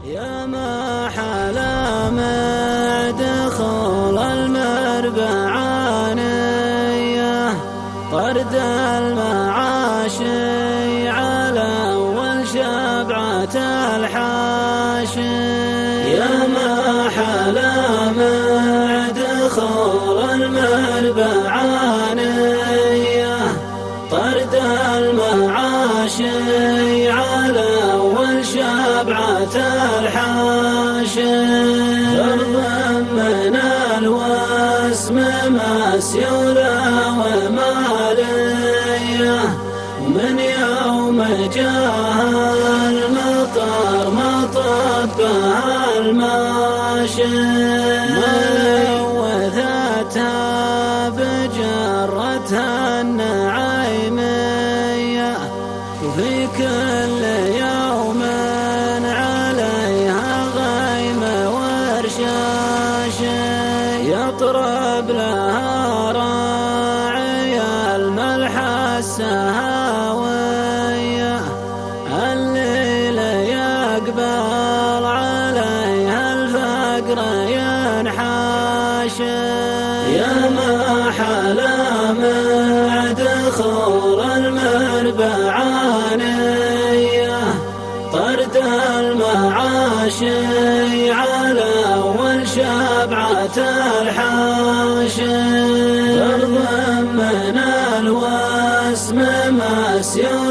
يا ما حلا مدخول المربعانية طرد المعاشي على أول شبعة الحاشي. يا ما حلا مدخول المربعانية طرد المعاشي على أول شبعة الحاشي. ضربا من الوسم مسيولة ومالية من يوم جاه المطر مطت بها الماشي. ملوثتها بجرتها النعيمية وفي كل يوم عليها غيم ورشاش. يطرب لها راعي الملح السهاوية الليل يقبل عليها الفقر ينحاش. يا ما حلا مدخول المربعانية طرد المعاشي على أول شبعة الحاشي. ضربا من الوسم مسيولة